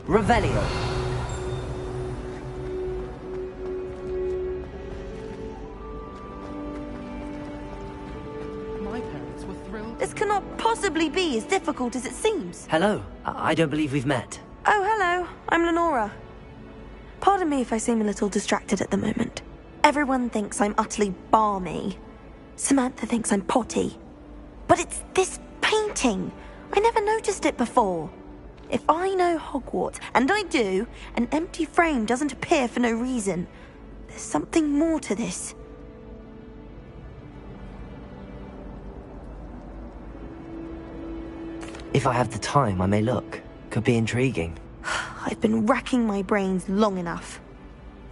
Revelio. My parents were thrilled. This cannot possibly be as difficult as it seems. Hello. I don't believe we've met. Oh, hello. I'm Lenora. Pardon me if I seem a little distracted at the moment. Everyone thinks I'm utterly balmy. Samantha thinks I'm potty. But it's this painting. I never noticed it before. If I know Hogwarts, and I do, an empty frame doesn't appear for no reason. There's something more to this. If I have the time, I may look. Could be intriguing. I've been racking my brains long enough.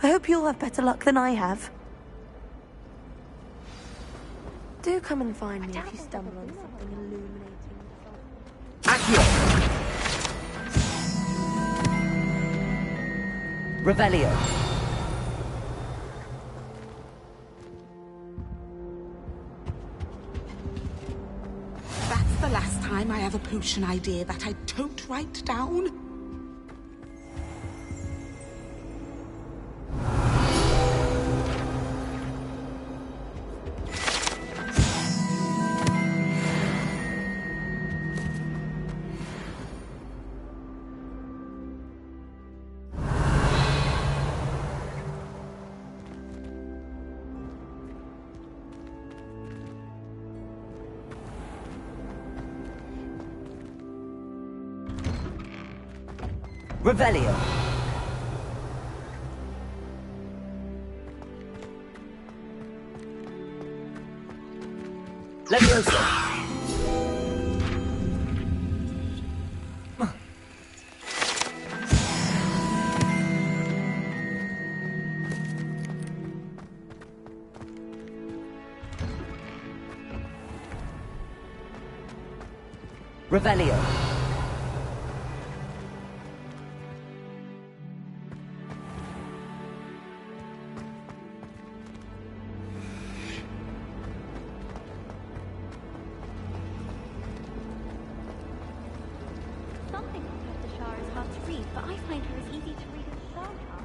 I hope you'll have better luck than I have. Do come and find me if you stumble on something illuminating. Accio! Revelio. That's the last time I have a potion idea that I don't write down. Revelio. Leviosa. Revelio. Something about the Shah is hard to read, but I find her as easy to read as Shaka.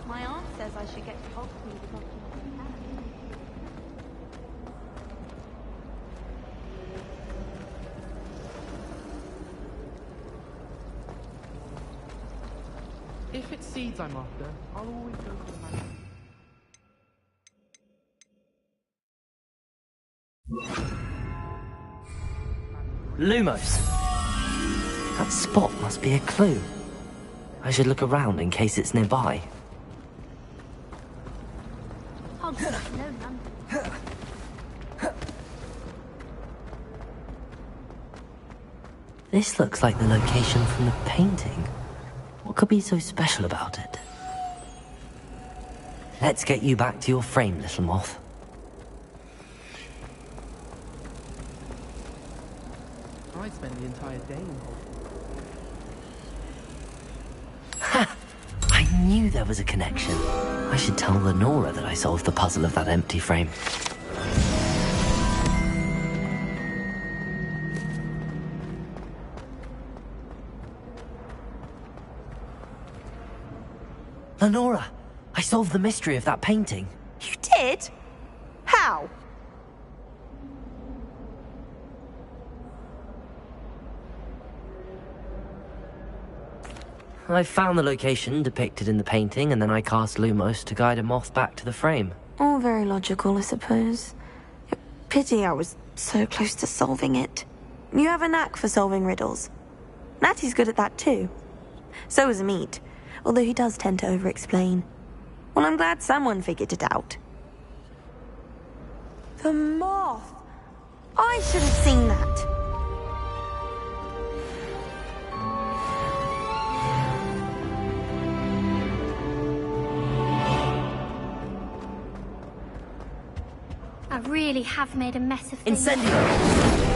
My aunt says I should get to Hogsmeade as often as I can. If it's seeds I'm after, I'll always go for the mansion. Lumos. That spot must be a clue. I should look around in case it's nearby. Hogwarts, no London. This looks like the location from the painting. What could be so special about it? Let's get you back to your frame, little moth. I spend the entire day in Hogwarts. Ha! I knew there was a connection. I should tell Lenora that I solved the puzzle of that empty frame. Lenora, I solved the mystery of that painting. You did? How? I found the location depicted in the painting, and then I cast Lumos to guide a moth back to the frame. All very logical, I suppose. Pity I was so close to solving it. You have a knack for solving riddles. Natty's good at that too. So is Amit, although he does tend to over-explain. Well, I'm glad someone figured it out. The moth! I should have seen that. I really have made a mess of things. Incendio!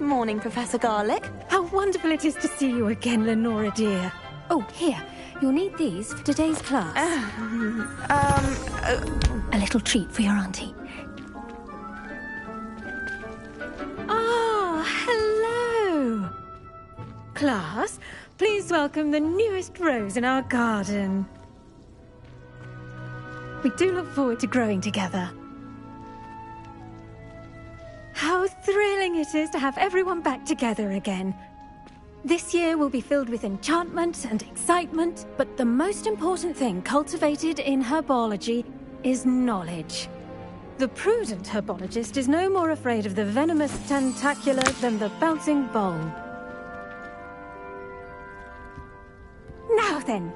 Morning, Professor Garlic. How wonderful it is to see you again, Lenora dear. Oh, here. You'll need these for today's class. A little treat for your auntie. Ah, hello. Class, please welcome the newest rose in our garden. We do look forward to growing together. How thrilling it is to have everyone back together again. This year will be filled with enchantment and excitement, but the most important thing cultivated in herbology is knowledge. The prudent herbologist is no more afraid of the venomous tentacula than the bouncing bulb. Now then,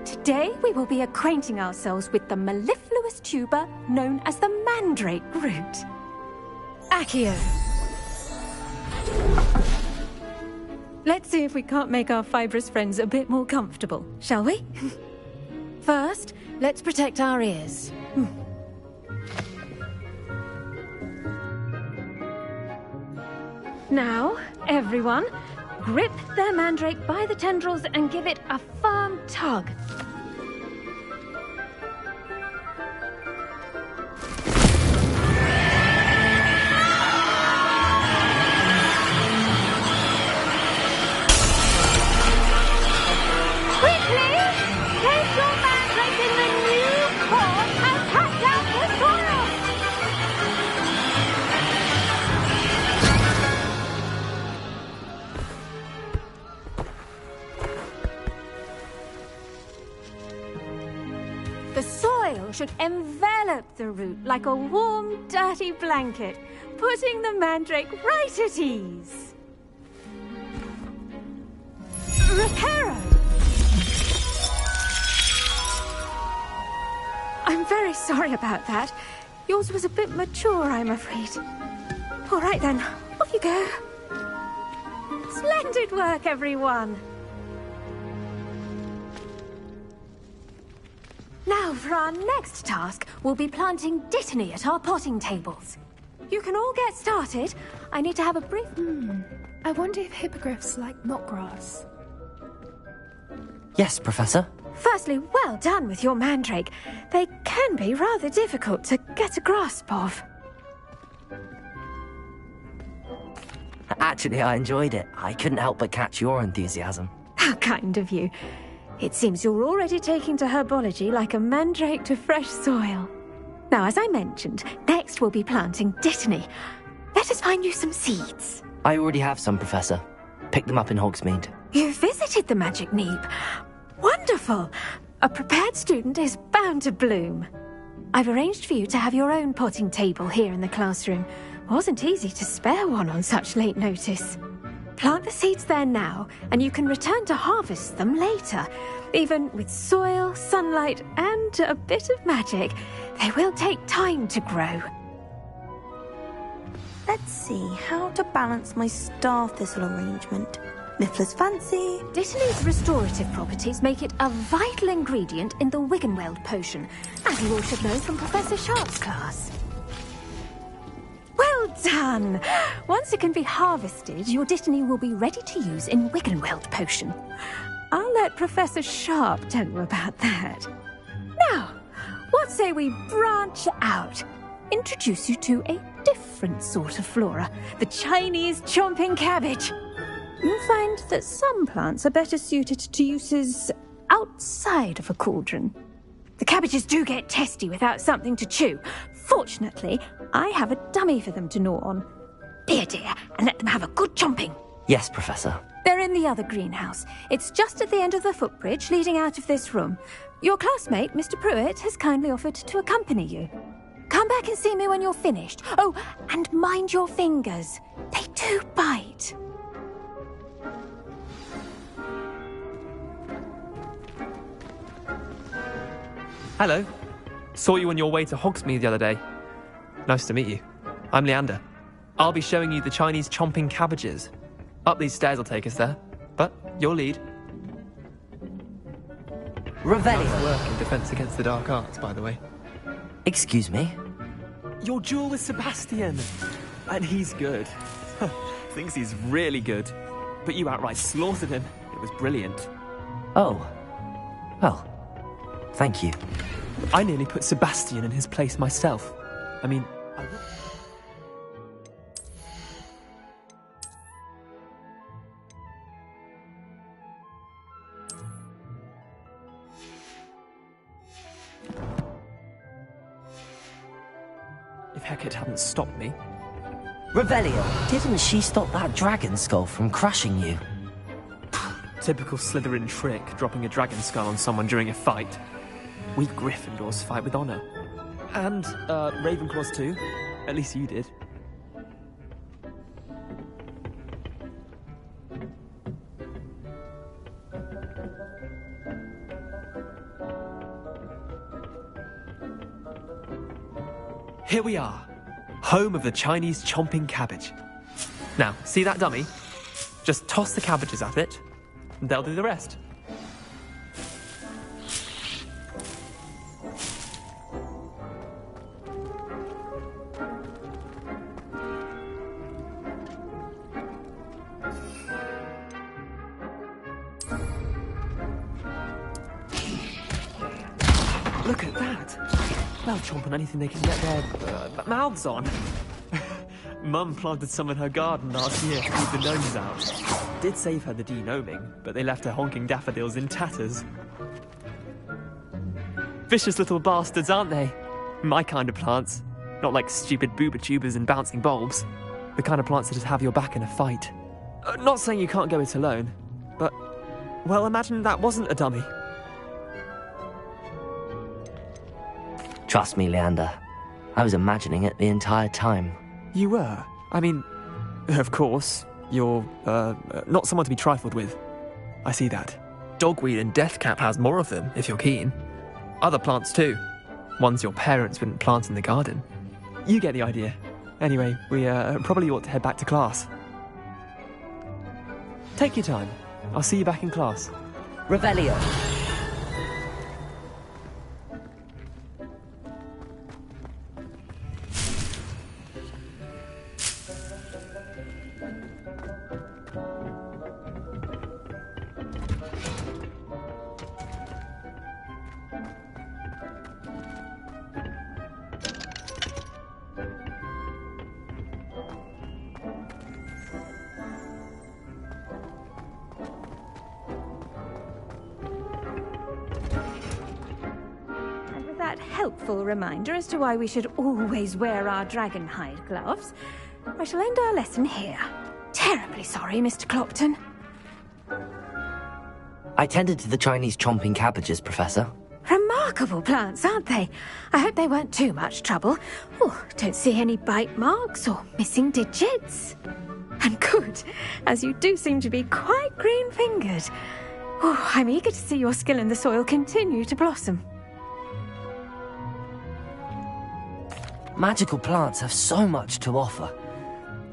today we will be acquainting ourselves with the mellifluous tuber known as the mandrake root. Accio. Let's see if we can't make our fibrous friends a bit more comfortable, shall we? First, let's protect our ears. Now, everyone, grip their mandrake by the tendrils and give it a firm tug. The soil should envelop the root like a warm, dirty blanket, putting the mandrake right at ease. Reparo! I'm very sorry about that. Yours was a bit mature, I'm afraid. All right then, off you go. Splendid work, everyone. Now, for our next task, we'll be planting dittany at our potting tables. You can all get started. I need to have a brief... I wonder if hippogriffs like knotgrass. Yes, Professor. Firstly, well done with your mandrake. They can be rather difficult to get a grasp of. Actually, I enjoyed it. I couldn't help but catch your enthusiasm. How kind of you. It seems you're already taking to herbology like a mandrake to fresh soil. Now, as I mentioned, next we'll be planting dittany. Let us find you some seeds. I already have some, Professor. Picked them up in Hogsmeade. You visited the Magic Neep. Wonderful! A prepared student is bound to bloom. I've arranged for you to have your own potting table here in the classroom. Wasn't easy to spare one on such late notice. Plant the seeds there now, and you can return to harvest them later. Even with soil, sunlight, and a bit of magic, they will take time to grow. Let's see how to balance my star thistle arrangement. Miffler's fancy. Dittany's restorative properties make it a vital ingredient in the Wiggenweld potion, as you all should know from Professor Sharp's class. Well done! Once it can be harvested, your dittany will be ready to use in Wiggenweld potion. I'll let Professor Sharp tell you about that. Now, what say we branch out? Introduce you to a different sort of flora, the Chinese chomping cabbage. You'll find that some plants are better suited to uses outside of a cauldron. The cabbages do get testy without something to chew. Fortunately, I have a dummy for them to gnaw on. Be a dear and let them have a good chomping. Yes, Professor. They're in the other greenhouse. It's just at the end of the footbridge leading out of this room. Your classmate, Mr. Pruitt, has kindly offered to accompany you. Come back and see me when you're finished. Oh, and mind your fingers. They do bite. Hello. Saw you on your way to Hogsmeade the other day. Nice to meet you. I'm Leander. I'll be showing you the Chinese chomping cabbages. Up these stairs will take us there, but your lead. Revelio. Nice work in defense against the dark arts, by the way. Excuse me? Your duel with Sebastian. And he's good. Thinks he's really good. But you outright slaughtered him. It was brilliant. Oh. Well, thank you. I nearly put Sebastian in his place myself. I mean, if Hecate hadn't stopped me. Revelio, didn't she stop that dragon skull from crushing you? Typical Slytherin trick, dropping a dragon skull on someone during a fight. We Gryffindors fight with honor. And, Ravenclaws too. At least you did. Here we are, home of the Chinese chomping cabbage. Now, see that dummy? Just toss the cabbages at it, and they'll do the rest. Look at that! They'll chomp on anything they can get their mouths on. Mum planted some in her garden last year to keep the gnomes out. Did save her the de-gnoming, but they left her honking daffodils in tatters. Vicious little bastards, aren't they? My kind of plants. Not like stupid booba tubers and bouncing bulbs. The kind of plants that just have your back in a fight. Not saying you can't go it alone, but, well, imagine that wasn't a dummy. Trust me, Leander. I was imagining it the entire time. You were? I mean, of course, you're, not someone to be trifled with. I see that. Dogweed and deathcap has more of them, if you're keen. Other plants too. Ones your parents wouldn't plant in the garden. You get the idea. Anyway, we, probably ought to head back to class. Take your time. I'll see you back in class. Revelio. Helpful reminder as to why we should always wear our dragon hide gloves, I shall end our lesson here. Terribly sorry, Mr. Clopton. I tended to the Chinese chomping cabbages, Professor. Remarkable plants, aren't they? I hope they weren't too much trouble. Oh, don't see any bite marks or missing digits. And good, as you do seem to be quite green-fingered. Oh, I'm eager to see your skill in the soil continue to blossom. Magical plants have so much to offer.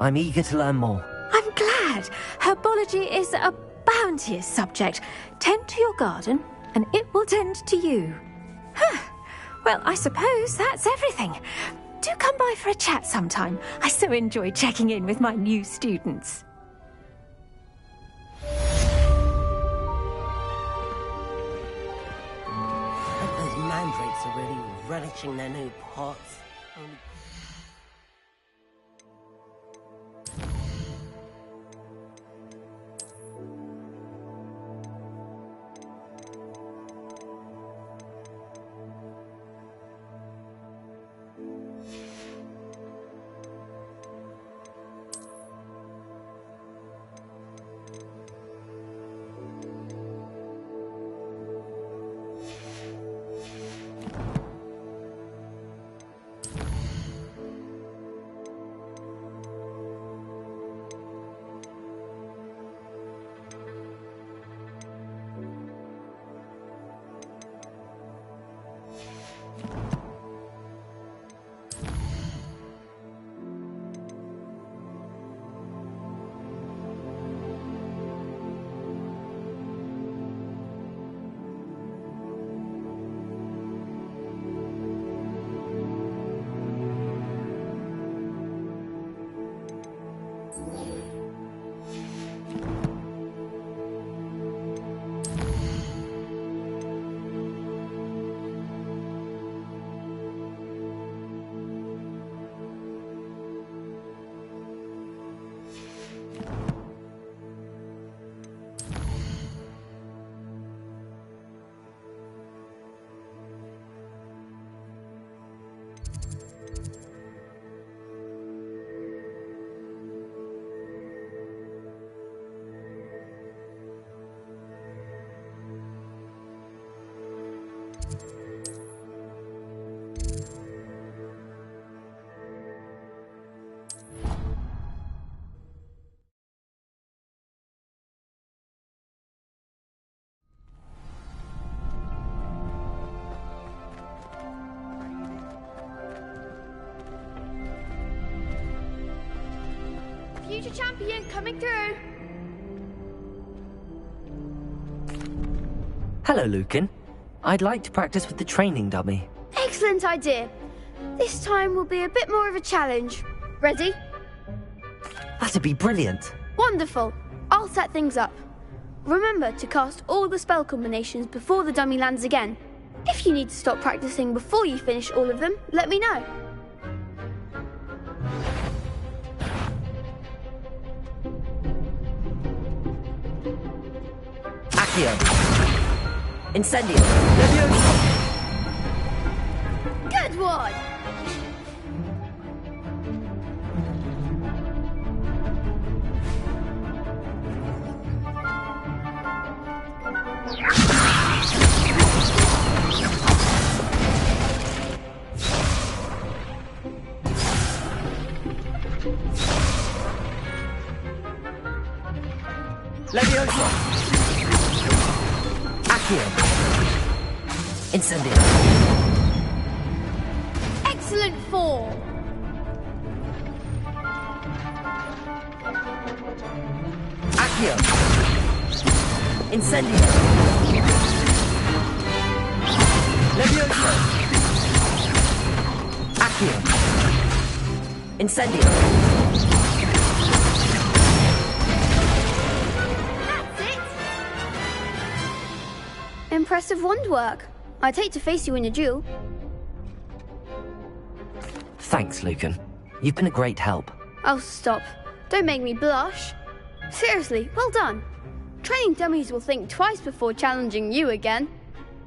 I'm eager to learn more. I'm glad. Herbology is a bounteous subject. Tend to your garden, and it will tend to you. Well, I suppose that's everything. Do come by for a chat sometime. I so enjoy checking in with my new students. I hope those mandrakes are really relishing their new pots. Champion coming through. Hello, Lucan. I'd like to practice with the training dummy. Excellent idea. This time will be a bit more of a challenge. Ready? That'd be brilliant. Wonderful. I'll set things up. Remember to cast all the spell combinations before the dummy lands again. If you need to stop practicing before you finish all of them, let me know. Accio. Incendio. Good one! Leviosa. Accio. Incendio. Excellent form! Accio. Incendio. Leviosa. Accio. Incendio. That's it! Impressive wand work. I'd hate to face you in a duel. Thanks, Lucan. You've been a great help. Oh, stop. Don't make me blush. Seriously, well done. Training dummies will think twice before challenging you again.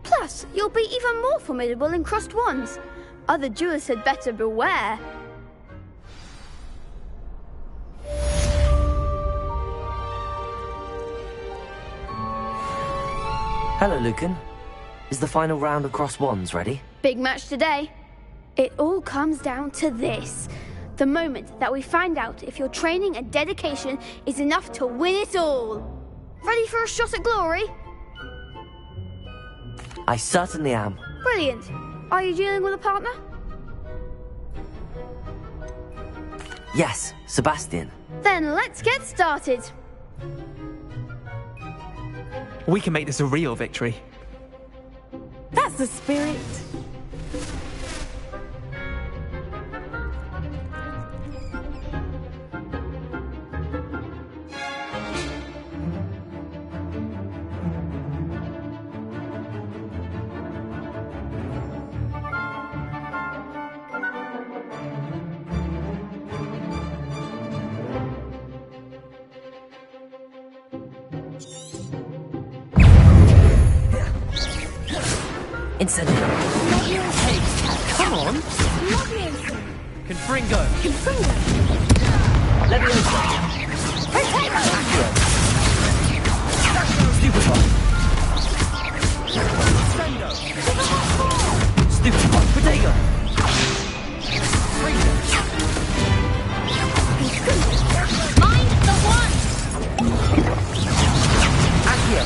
Plus, you'll be even more formidable in crossed wands. Other duelists had better beware. Hello, Lucan. Is the final round of cross wands ready? Big match today. It all comes down to this. The moment that we find out if your training and dedication is enough to win it all. Ready for a shot at glory? I certainly am. Brilliant. Are you dealing with a partner? Yes, Sebastian. Then let's get started. We can make this a real victory. That's the spirit. Incendio. Come on. Confringo. Leviosa. Accio. Stupefy. Stupefy. Protego. Mind the one! Accio.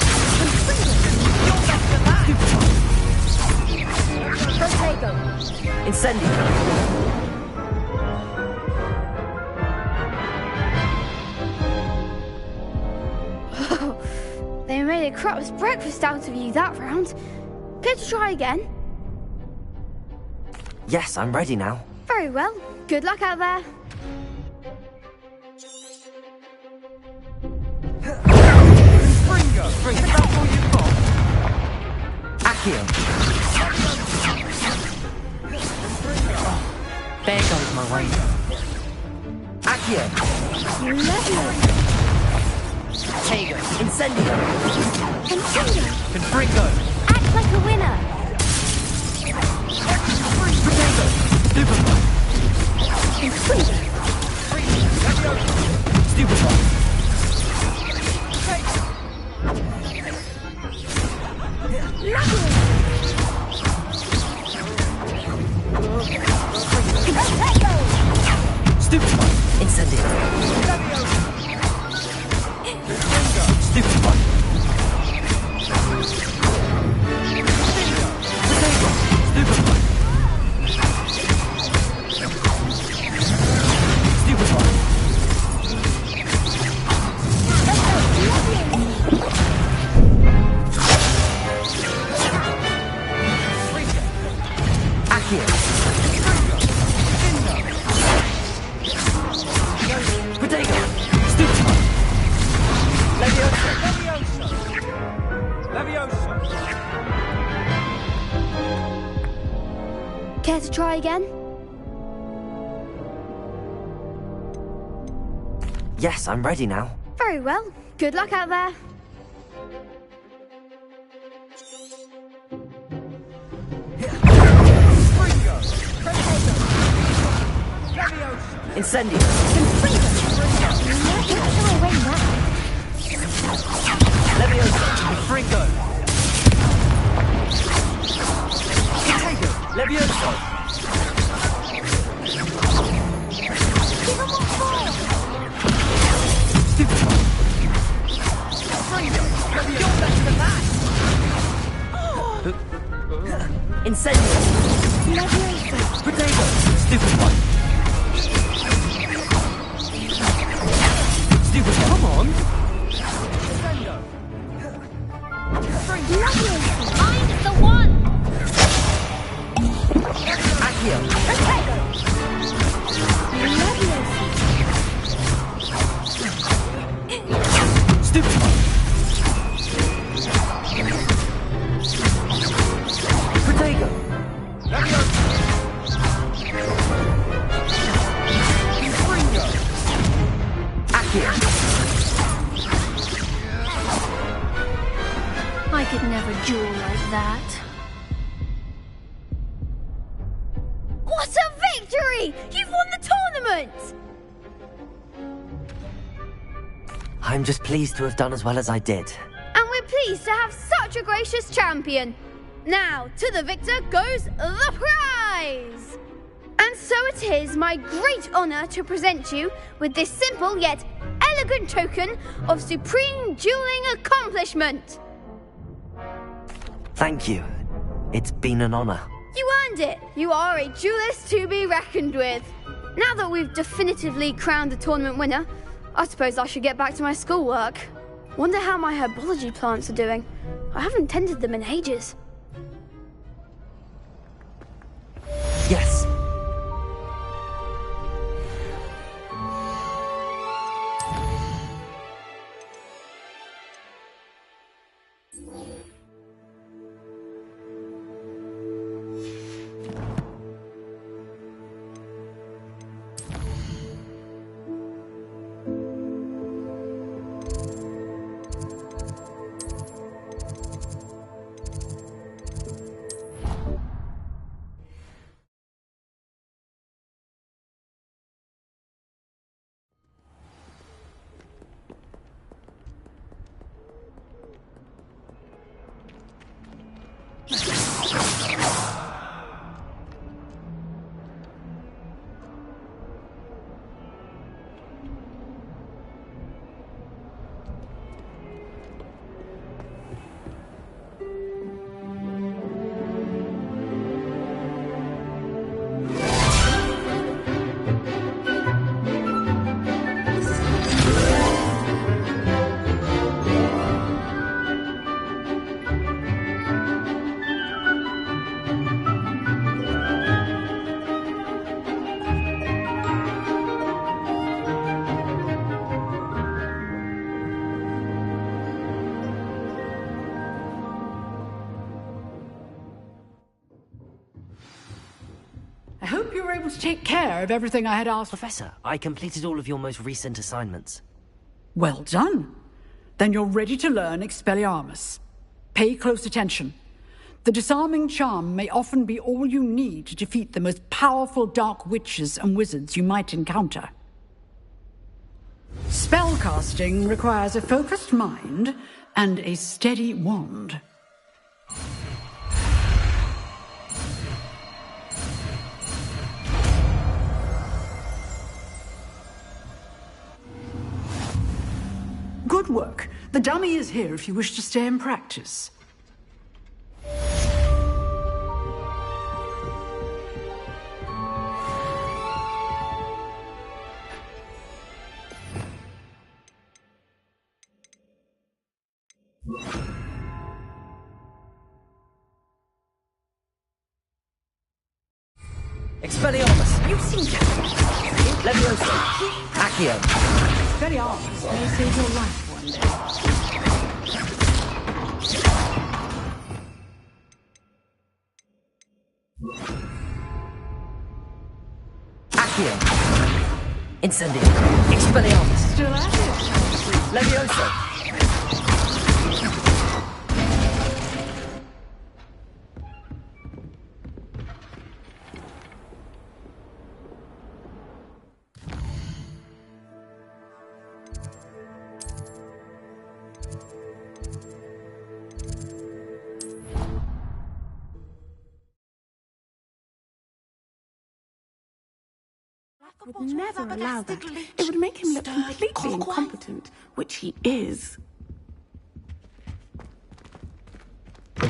Protego. Incendio. They made a crap's breakfast out of you that round. Care to try again? Yes, I'm ready now. Very well. Good luck out there. Accio. There goes my way. Accio. Tego. Incendio. Confringo. Act like a winner. Protego. Stupefy. Stupefy. Stupefy. Incendio. Stupefy. Protego. Stupefy. Stupefy. try again? Yes, I'm ready now. Very well. Good luck out there. Incendio! Leviosa! Fringo! Potato! Leviosa! Stupid! Fringo! Leviosa! Incendio! Leviosa! Potato! Stupid one! Stupid one! Come on! Find the one! Accio! Stupid one! Protego! Accio! I could never duel like that. What a victory! You've won the tournament! I'm just pleased to have done as well as I did. And we're pleased to have such a gracious champion. Now, to the victor goes the prize! And so it is my great honour to present you with this simple yet elegant token of supreme dueling accomplishment. Thank you. It's been an honor. You earned it. You are a duelist to be reckoned with. Now that we've definitively crowned the tournament winner, I suppose I should get back to my schoolwork. Wonder how my herbology plants are doing. I haven't tended them in ages. Yes. I hope you were able to take care of everything I had asked. Professor, I completed all of your most recent assignments. Well done. Then you're ready to learn Expelliarmus. Pay close attention. The disarming charm may often be all you need to defeat the most powerful dark witches and wizards you might encounter. Spellcasting requires a focused mind and a steady wand. Good work. The dummy is here if you wish to stay and practice. Expelliarmus! You seem to... Leviosa! Accio! Expelliarmus may save your life one day. Accio. Incendio. Expelliarmus. Still at it. Levioso. Would never allow that. It would make him look completely incompetent, which he is. I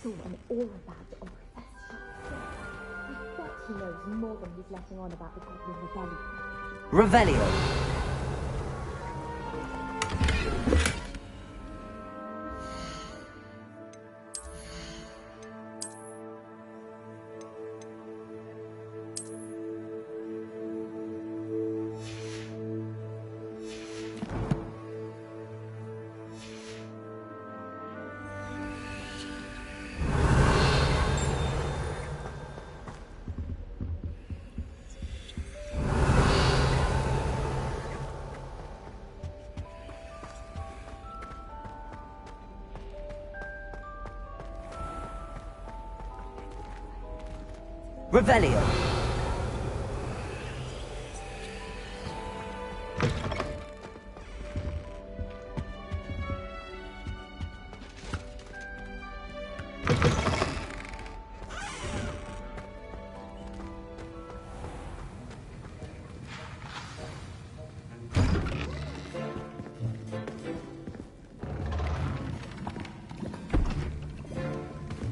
saw them all about on I bet he knows more than he's letting on about the Goblin Rebellion. Revelio. Revelio.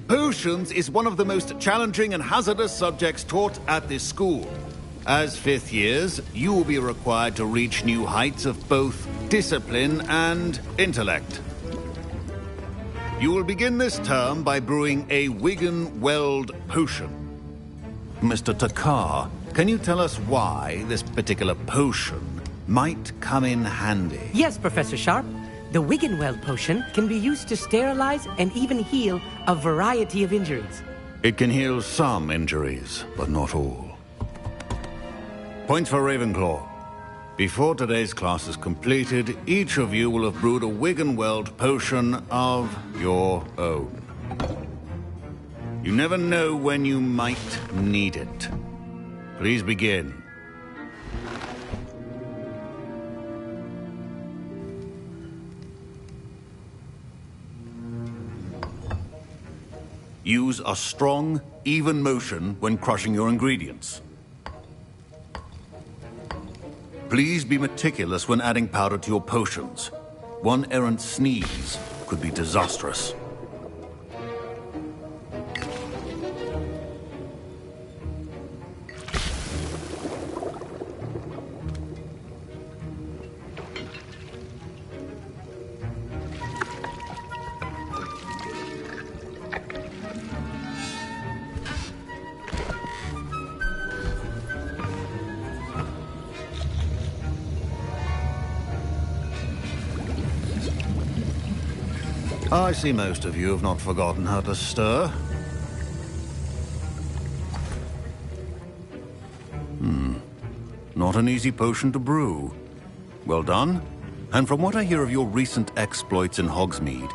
Potions is one of the most challenging and hazardous subjects taught at this school. As fifth years, you will be required to reach new heights of both discipline and intellect. You will begin this term by brewing a Wiggenweld potion. Mr. Takar, can you tell us why this particular potion might come in handy? Yes, Professor Sharp. The Wiggenweld potion can be used to sterilize and even heal a variety of injuries. It can heal some injuries, but not all. Points for Ravenclaw. Before today's class is completed, each of you will have brewed a Wiggenweld potion of your own. You never know when you might need it. Please begin. Use a strong, even motion when crushing your ingredients. Please be meticulous when adding powder to your potions. One errant sneeze could be disastrous. I see most of you have not forgotten how to stir. Not an easy potion to brew. Well done. And from what I hear of your recent exploits in Hogsmeade,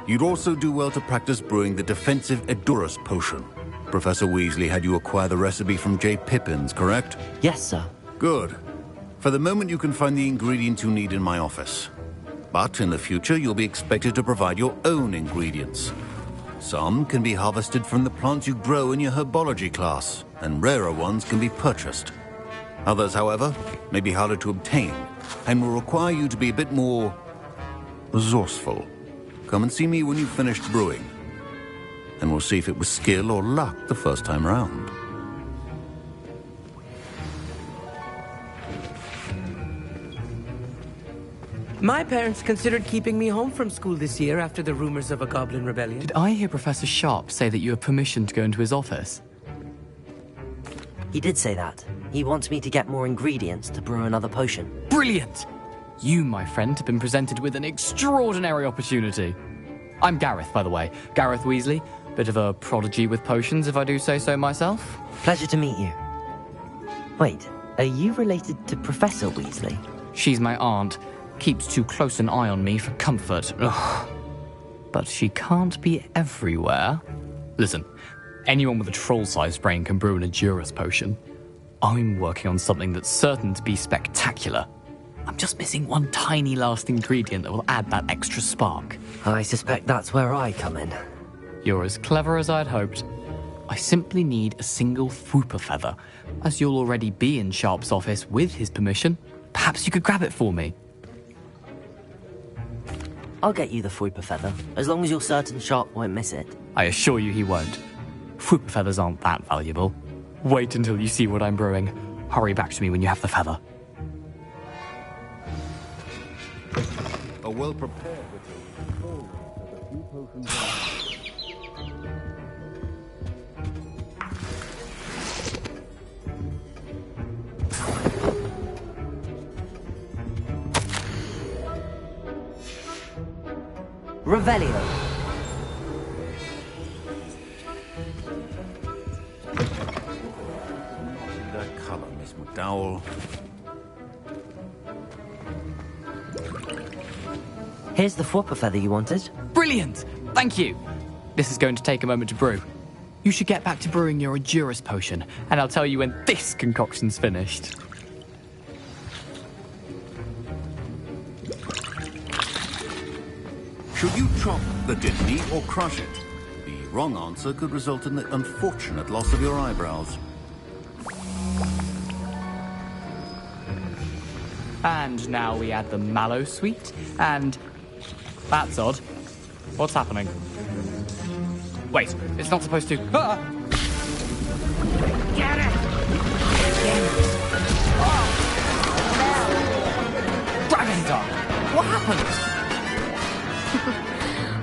you'd also do well to practice brewing the defensive Edurus potion. Professor Weasley had you acquire the recipe from J. Pippins, correct? Yes, sir. Good. For the moment, you can find the ingredients you need in my office. But in the future, you'll be expected to provide your own ingredients. Some can be harvested from the plants you grow in your herbology class, and rarer ones can be purchased. Others, however, may be harder to obtain, and will require you to be a bit more resourceful. Come and see me when you've finished brewing, and we'll see if it was skill or luck the first time round. My parents considered keeping me home from school this year after the rumors of a Goblin Rebellion. Did I hear Professor Sharp say that you have permission to go into his office? He did say that. He wants me to get more ingredients to brew another potion. Brilliant! You, my friend, have been presented with an extraordinary opportunity. I'm Gareth, by the way. Gareth Weasley. Bit of a prodigy with potions, if I do say so myself. Pleasure to meet you. Wait, are you related to Professor Weasley? She's my aunt. Keeps too close an eye on me for comfort. Ugh. But she can't be everywhere. Listen, anyone with a troll-sized brain can brew an Edurus potion. I'm working on something that's certain to be spectacular. I'm just missing one tiny last ingredient that will add that extra spark. I suspect that's where I come in. You're as clever as I'd hoped. I simply need a single Fwooper feather. As you'll already be in Sharp's office with his permission, perhaps you could grab it for me. I'll get you the Fwooper feather, as long as you're certain Sharp won't miss it. I assure you he won't. Fwooper feathers aren't that valuable. Wait until you see what I'm brewing. Hurry back to me when you have the feather. A well-prepared ritual. Revelio. That colour, Miss McDowell. Here's the Fwooper feather you wanted. Brilliant! Thank you! This is going to take a moment to brew. You should get back to brewing your Edurus potion, and I'll tell you when this concoction's finished. Should you chop the Dittany or crush it? The wrong answer could result in the unfortunate loss of your eyebrows. And now we add the mallow sweet, and... That's odd. What's happening? Wait, it's not supposed to... Ah! Get it! Dragon Tongue! What happened?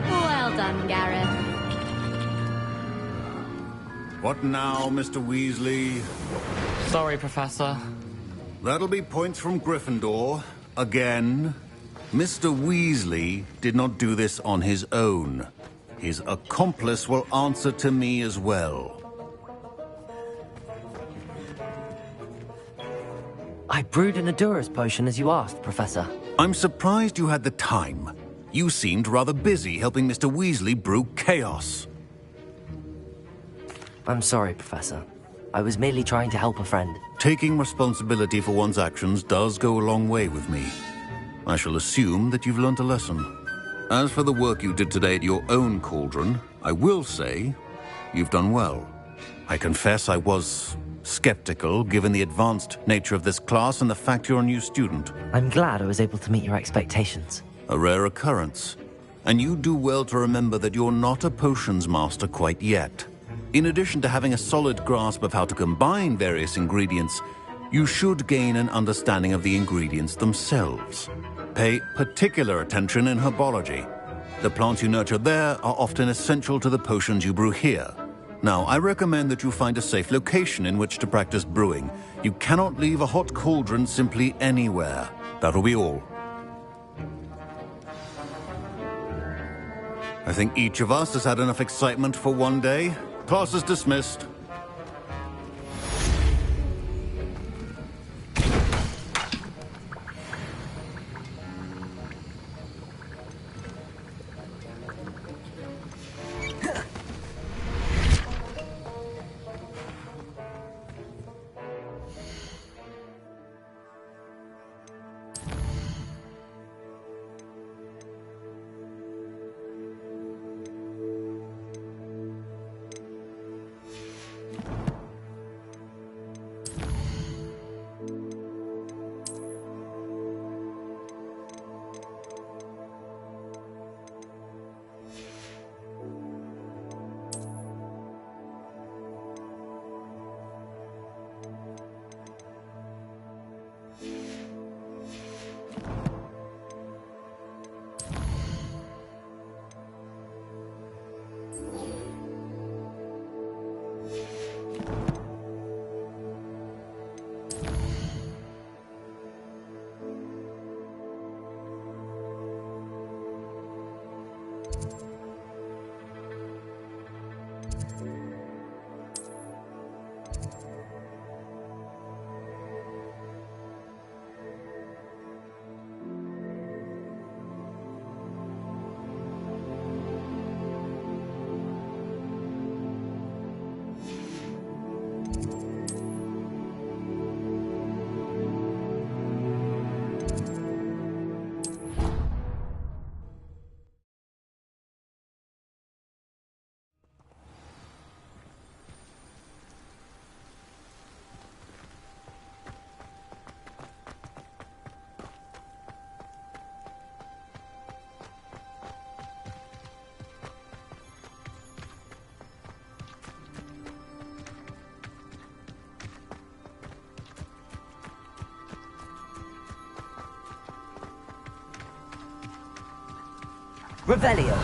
Well done, Gareth. What now, Mr. Weasley? Sorry, Professor. That'll be points from Gryffindor. Again. Mr. Weasley did not do this on his own. His accomplice will answer to me as well. I brewed an Edurus potion as you asked, Professor. I'm surprised you had the time. You seemed rather busy helping Mr. Weasley brew chaos. I'm sorry, Professor. I was merely trying to help a friend. Taking responsibility for one's actions does go a long way with me. I shall assume that you've learnt a lesson. As for the work you did today at your own cauldron, I will say you've done well. I confess I was skeptical, given the advanced nature of this class and the fact you're a new student. I'm glad I was able to meet your expectations. A rare occurrence. And you do well to remember that you're not a potions master quite yet. In addition to having a solid grasp of how to combine various ingredients, you should gain an understanding of the ingredients themselves. Pay particular attention in herbology. The plants you nurture there are often essential to the potions you brew here. Now, I recommend that you find a safe location in which to practice brewing. You cannot leave a hot cauldron simply anywhere. That'll be all. I think each of us has had enough excitement for one day. Class is dismissed. Revelio.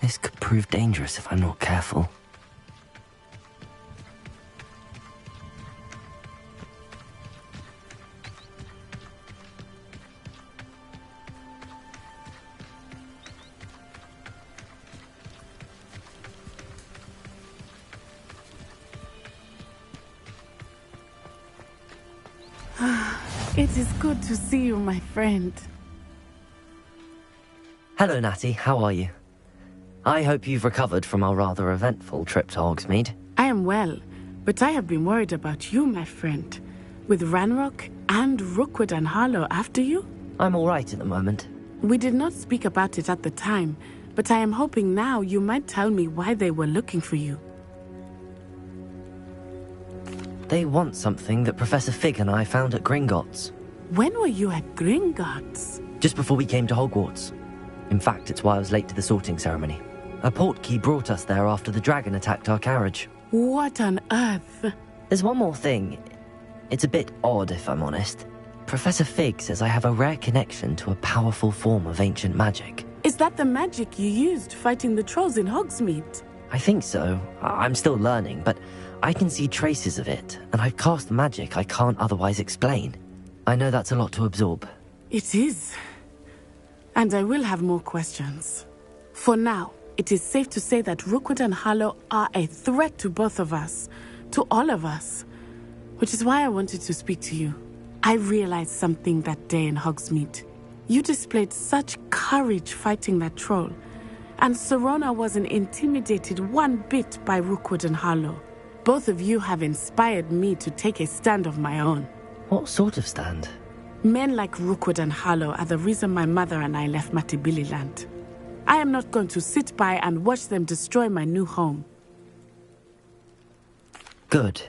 This could prove dangerous if I'm not careful. It is good to see you, my friend. Hello, Natty. How are you? I hope you've recovered from our rather eventful trip to Hogsmeade. I am well, but I have been worried about you, my friend. With Ranrock and Rookwood and Harlow after you? I'm all right at the moment. We did not speak about it at the time, but I am hoping now you might tell me why they were looking for you. They want something that Professor Fig and I found at Gringotts. When were you at Gringotts? Just before we came to Hogwarts. In fact, it's why I was late to the sorting ceremony. A portkey brought us there after the dragon attacked our carriage. What on earth? There's one more thing. It's a bit odd, if I'm honest. Professor Fig says I have a rare connection to a powerful form of ancient magic. Is that the magic you used fighting the trolls in Hogsmeade? I think so. I'm still learning, but I can see traces of it, and I've cast magic I can't otherwise explain. I know that's a lot to absorb. It is. And I will have more questions. For now, it is safe to say that Rookwood and Harlow are a threat to both of us, to all of us. Which is why I wanted to speak to you. I realized something that day in Hogsmeade. You displayed such courage fighting that troll, and Serona wasn't intimidated one bit by Rookwood and Harlow. Both of you have inspired me to take a stand of my own. What sort of stand? Men like Rookwood and Harlow are the reason my mother and I left Matabeleland. I am not going to sit by and watch them destroy my new home. Good.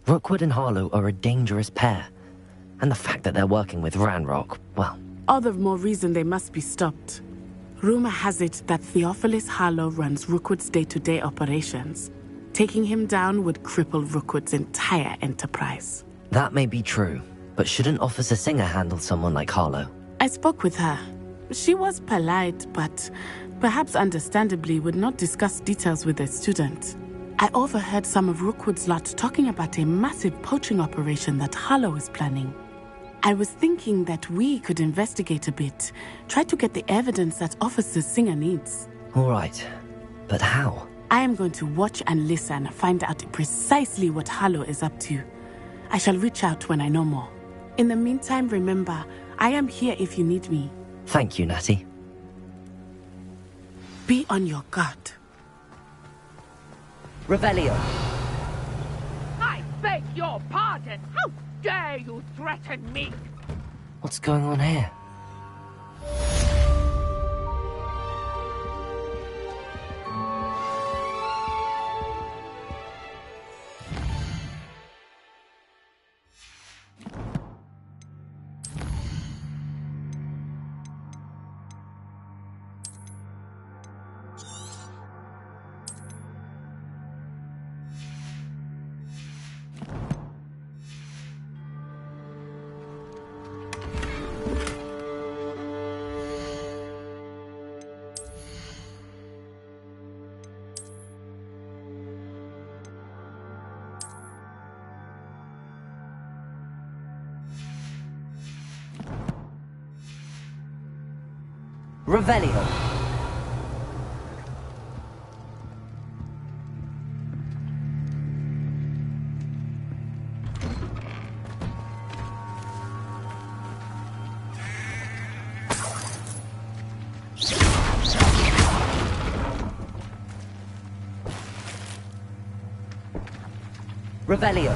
Rookwood and Harlow are a dangerous pair. And the fact that they're working with Ranrock, well... All the more reason they must be stopped. Rumor has it that Theophilus Harlow runs Rookwood's day-to-day operations. Taking him down would cripple Rookwood's entire enterprise. That may be true, but shouldn't Officer Singer handle someone like Harlow? I spoke with her. She was polite, but perhaps understandably would not discuss details with a student. I overheard some of Rookwood's lot talking about a massive poaching operation that Harlow is planning. I was thinking that we could investigate a bit, try to get the evidence that Officer Singer needs. All right, but how? I am going to watch and listen, find out precisely what Harlow is up to. I shall reach out when I know more. In the meantime, remember, I am here if you need me. Thank you, Natty. Be on your guard. Revelio. I beg your pardon. How dare you threaten me? What's going on here? Revelio. Revelio.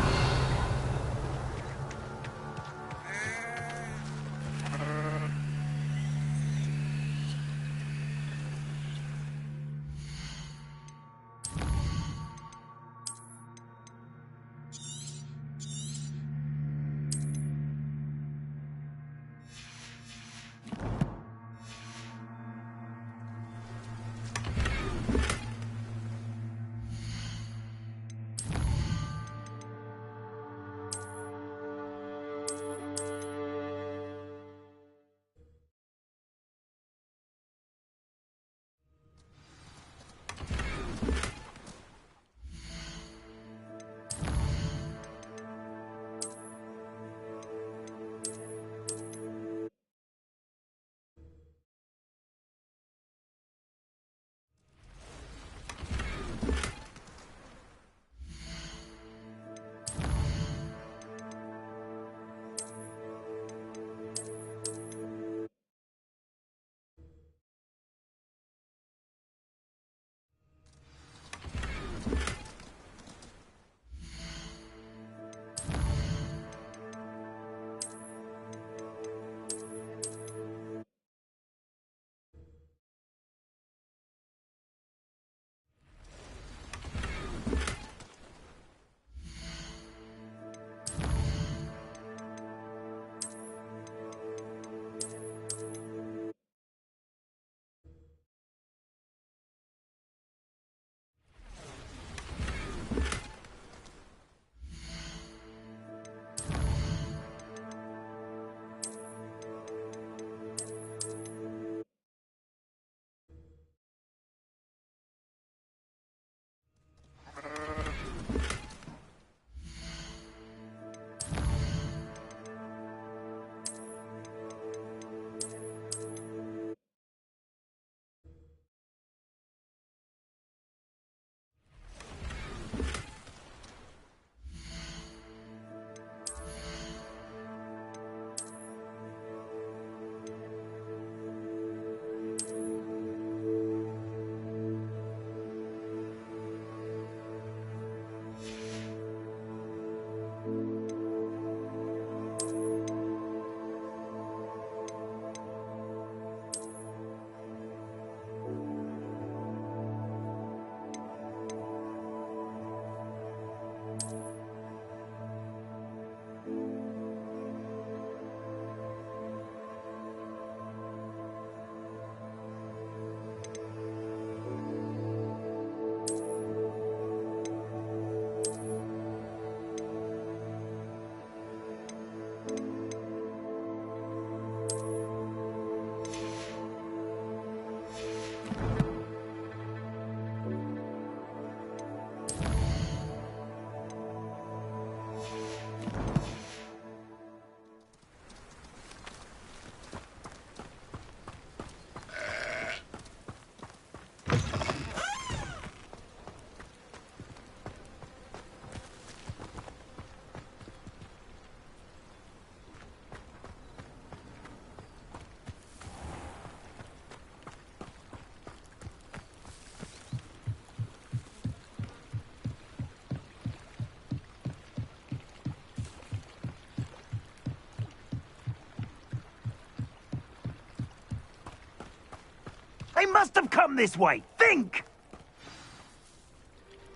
They must have come this way. Think!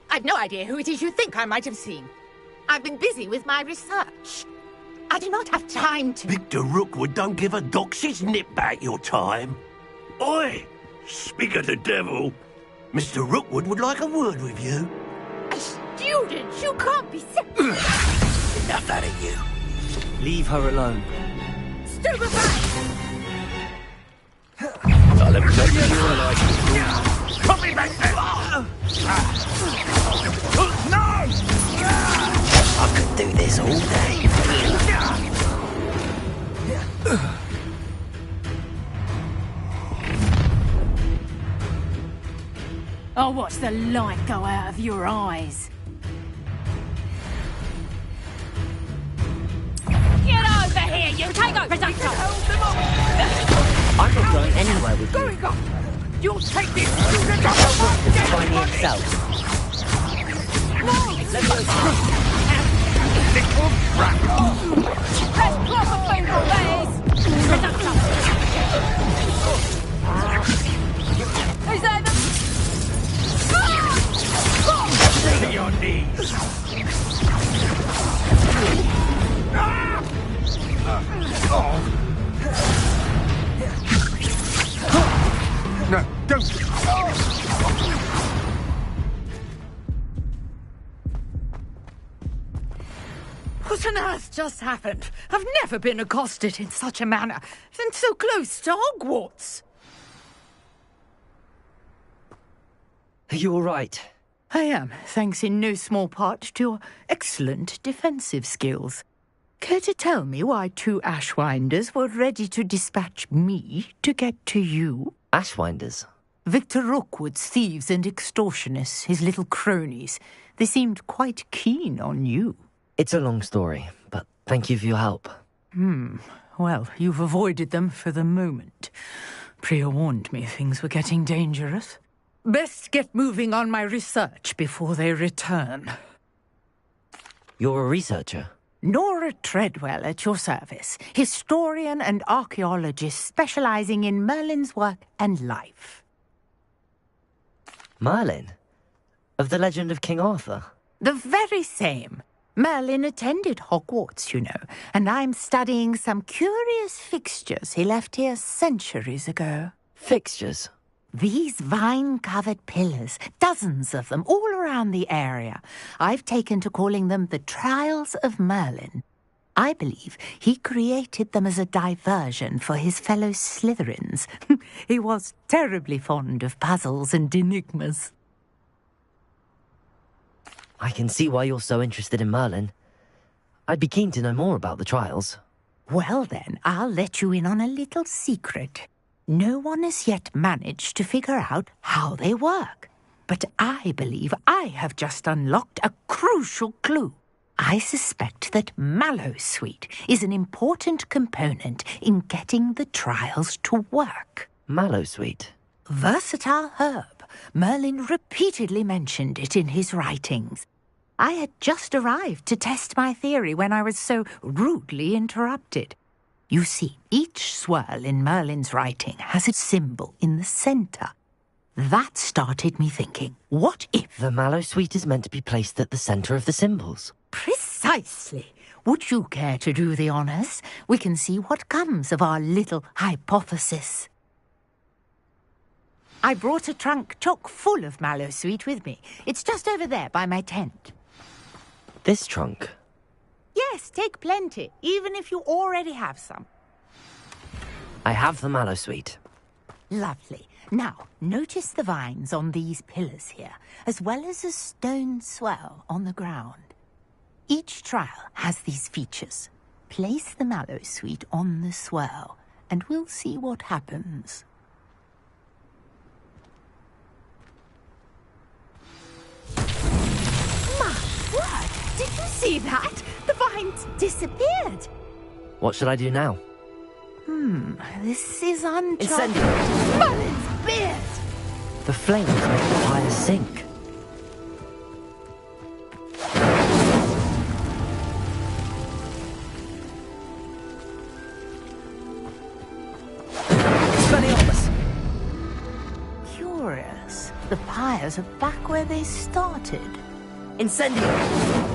I've no idea who it is you think I might have seen. I've been busy with my research. I do not have time to... Victor Rookwood don't give a doxy's nip back your time. Oi! Speak of the devil. Mr. Rookwood would like a word with you. A student? You can't be sick. Enough out of you. Leave her alone. Stupefy! I'll have nothing you like. Put me back there! No! I could do this all day. I'll watch the light go out of your eyes. Get over here, you! Take over, Doctor! I'm not going anywhere with you. Going up! You'll take this! Tiny itself. No! Let me little brat! Let's cross a finger, please! Is that the... To your knees! No, don't! What on earth just happened? I've never been accosted in such a manner, and so close to Hogwarts. Are you all right? I am, thanks in no small part to your excellent defensive skills. Care to tell me why 2 Ashwinders were ready to dispatch me to get to you? Ashwinders? Victor Rookwood's thieves and extortionists, his little cronies. They seemed quite keen on you. It's a long story, but thank you for your help. Well, you've avoided them for the moment. Priya warned me things were getting dangerous. Best get moving on my research before they return. You're a researcher? Nora Treadwell at your service, historian and archaeologist specializing in Merlin's work and life. Merlin? Of the legend of King Arthur? The very same. Merlin attended Hogwarts, you know, and I'm studying some curious fixtures he left here centuries ago. Fixtures? These vine-covered pillars, dozens of them, all around the area. I've taken to calling them the Trials of Merlin. I believe he created them as a diversion for his fellow Slytherins. He was terribly fond of puzzles and enigmas. I can see why you're so interested in Merlin. I'd be keen to know more about the trials. Well then, I'll let you in on a little secret. No one has yet managed to figure out how they work. But I believe I have just unlocked a crucial clue. I suspect that Mallowsweet is an important component in getting the trials to work. Mallowsweet? Versatile herb. Merlin repeatedly mentioned it in his writings. I had just arrived to test my theory when I was so rudely interrupted. You see, each swirl in Merlin's writing has a symbol in the centre. That started me thinking, what if... The Mallowsweet is meant to be placed at the centre of the symbols. Precisely. Would you care to do the honours? We can see what comes of our little hypothesis. I brought a trunk chock full of Mallowsweet with me. It's just over there by my tent. This trunk? Yes, take plenty, even if you already have some. I have the Mallowsweet. Lovely. Now, notice the vines on these pillars here, as well as a stone swell on the ground. Each trial has these features. Place the Mallowsweet on the swell, and we'll see what happens. My word! Did you see that? The vines disappeared. What should I do now? This is uncharted. Incendiary! Merlin's beard! The flames make the fire sink. Curious. The pyres are back where they started. Incendiary!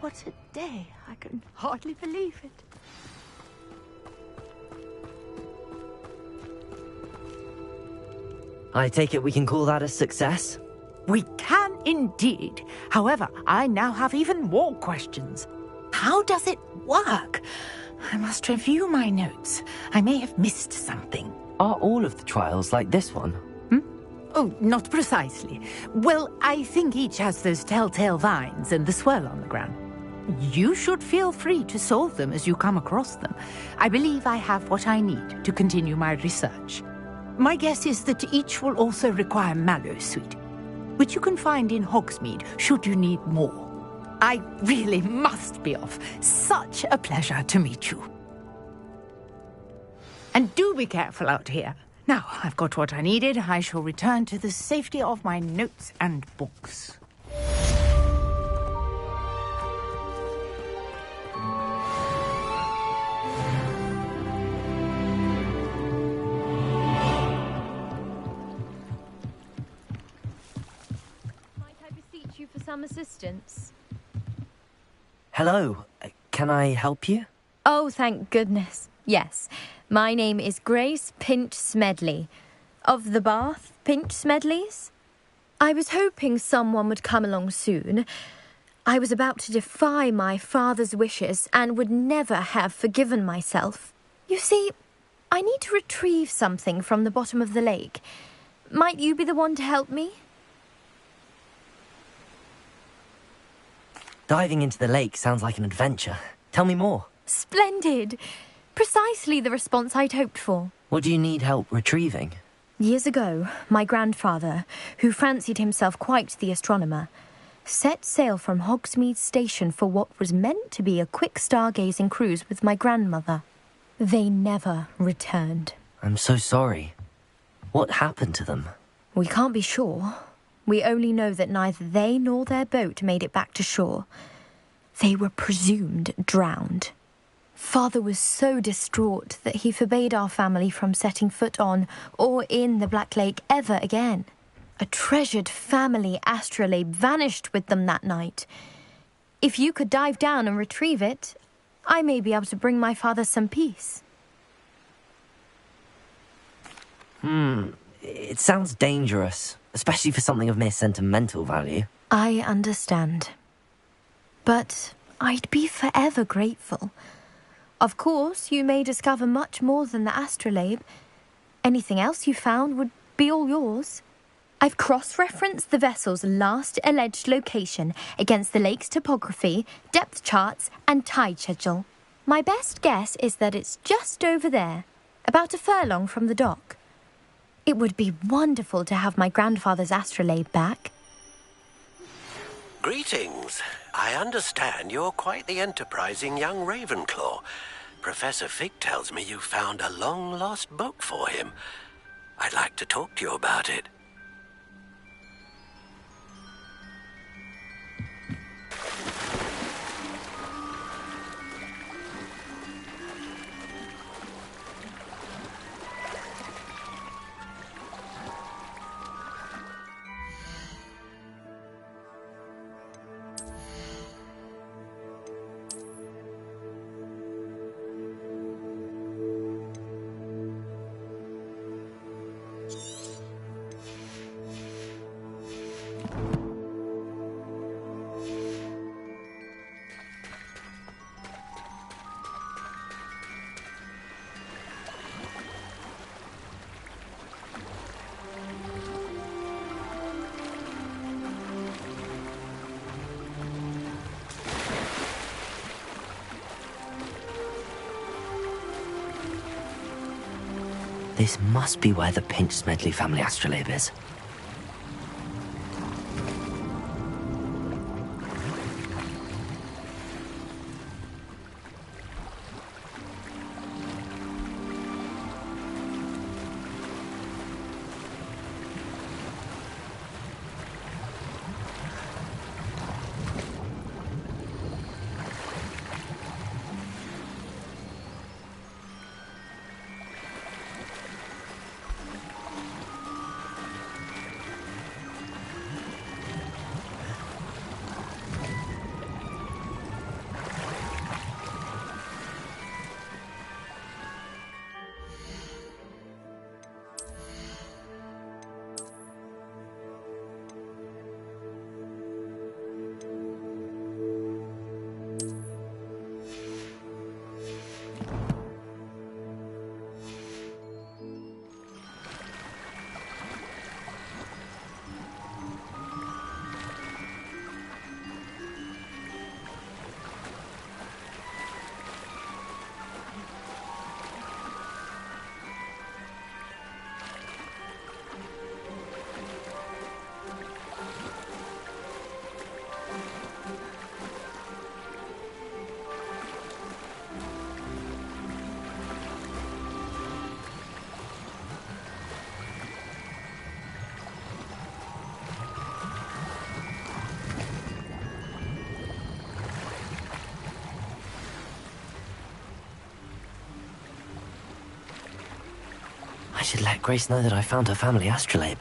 What a day. I can hardly believe it. I take it we can call that a success? We can indeed. However, I now have even more questions. How does it work? I must review my notes. I may have missed something. Are all of the trials like this one? Oh, not precisely. Well, I think each has those telltale vines and the swirl on the ground. You should feel free to solve them as you come across them. I believe I have what I need to continue my research. My guess is that each will also require mallowsweet, which you can find in Hogsmeade should you need more. I really must be off. Such a pleasure to meet you. And do be careful out here. Now, I've got what I needed. I shall return to the safety of my notes and books. You for some assistance. Hello, can I help you? Oh, thank goodness. Yes, my name is Grace Pinch Smedley, of the Bath Pinch Smedleys. I was hoping someone would come along soon. I was about to defy my father's wishes and would never have forgiven myself. You see, I need to retrieve something from the bottom of the lake. Might you be the one to help me? Diving into the lake sounds like an adventure. Tell me more. Splendid! Precisely the response I'd hoped for. What do you need help retrieving? Years ago, my grandfather, who fancied himself quite the astronomer, set sail from Hogsmeade Station for what was meant to be a quick stargazing cruise with my grandmother. They never returned. I'm so sorry. What happened to them? We can't be sure. We only know that neither they nor their boat made it back to shore. They were presumed drowned. Father was so distraught that he forbade our family from setting foot on or in the Black Lake ever again. A treasured family astrolabe vanished with them that night. If you could dive down and retrieve it, I may be able to bring my father some peace. It sounds dangerous, especially for something of mere sentimental value. I understand. But I'd be forever grateful. Of course, you may discover much more than the astrolabe. Anything else you found would be all yours. I've cross-referenced the vessel's last alleged location against the lake's topography, depth charts, and tide schedule. My best guess is that it's just over there, about a furlong from the dock. It would be wonderful to have my grandfather's astrolabe back. Greetings. I understand you're quite the enterprising young Ravenclaw. Professor Fig tells me you found a long-lost book for him. I'd like to talk to you about it. This must be where the Pinch Smedley family astrolabe is. I should let Grace know that I found her family astrolabe.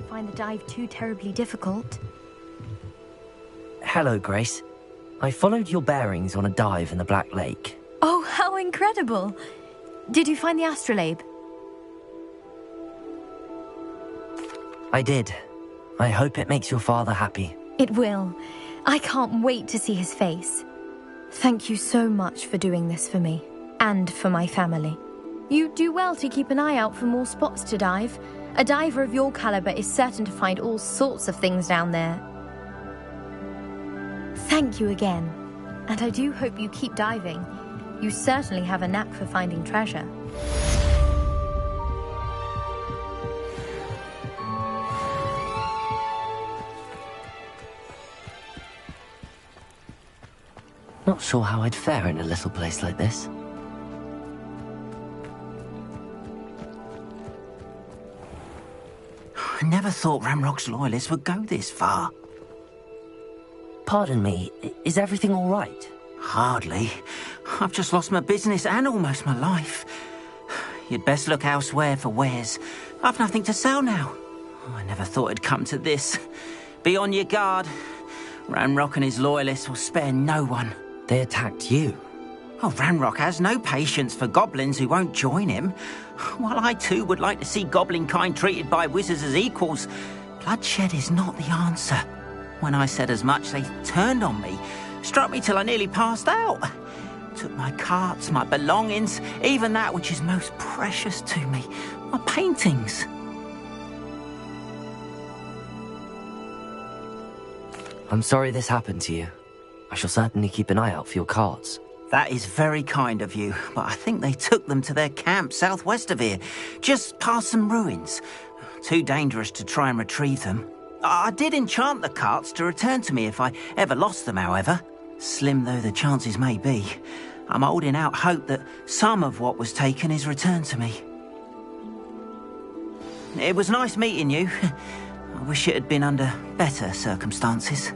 Find the dive too terribly difficult. Hello, Grace. I followed your bearings on a dive in the Black Lake. Oh, how incredible! Did you find the astrolabe? I did. I hope it makes your father happy. It will. I can't wait to see his face. Thank you so much for doing this for me, and for my family. You do well to keep an eye out for more spots to dive. A diver of your caliber is certain to find all sorts of things down there. Thank you again. And I do hope you keep diving. You certainly have a knack for finding treasure. Not sure how I'd fare in a little place like this. I never thought Ramrock's loyalists would go this far. Pardon me, is everything all right? Hardly. I've just lost my business and almost my life. You'd best look elsewhere for wares. I've nothing to sell now. I never thought it'd come to this. Be on your guard. Ramrock and his loyalists will spare no one. They attacked you? Oh, Ramrock has no patience for goblins who won't join him. While I too would like to see goblin kind treated by wizards as equals, bloodshed is not the answer. When I said as much, they turned on me, struck me till I nearly passed out. Took my carts, my belongings, even that which is most precious to me, my paintings. I'm sorry this happened to you. I shall certainly keep an eye out for your carts. That is very kind of you, but I think they took them to their camp southwest of here, just past some ruins. Too dangerous to try and retrieve them. I did enchant the carts to return to me if I ever lost them, however. Slim though the chances may be, I'm holding out hope that some of what was taken is returned to me. It was nice meeting you. I wish it had been under better circumstances.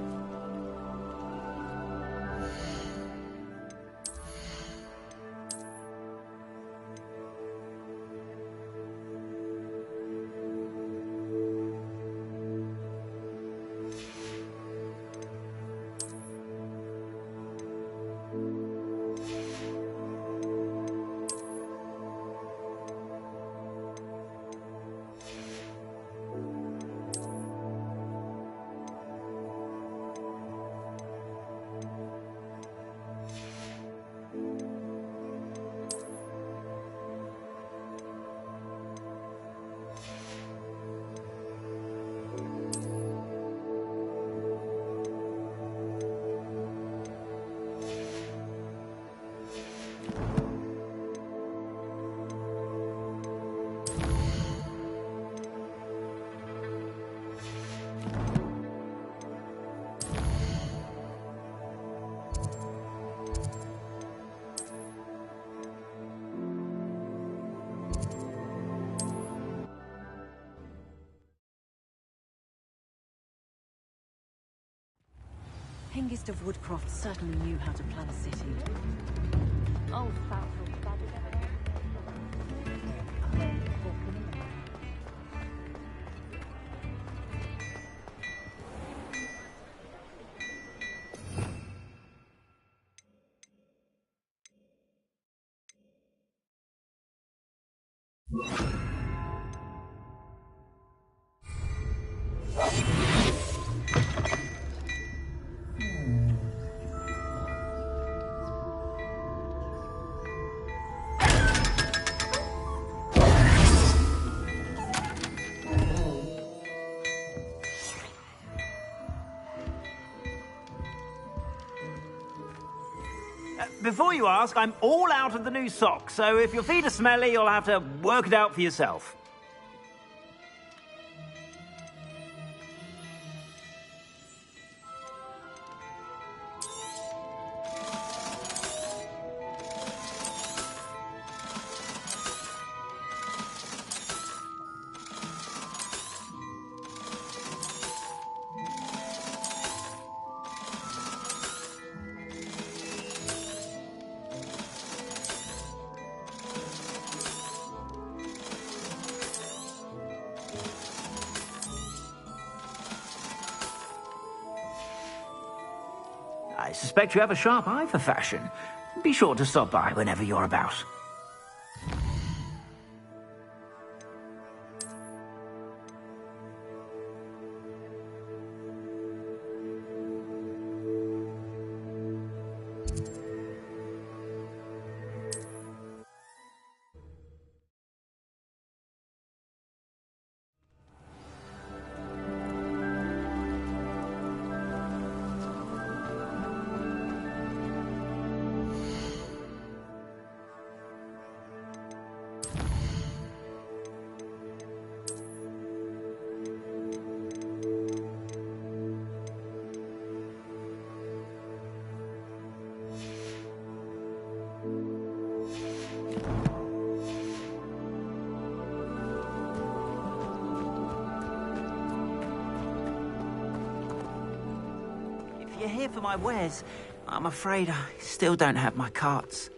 Hengist of Woodcroft certainly knew how to plan a city. Oh, Before you ask, I'm all out of the new socks, so if your feet are smelly, you'll have to work it out for yourself. I suspect you have a sharp eye for fashion. Be sure to stop by whenever you're about. If you're here for my wares, I'm afraid I still don't have my carts.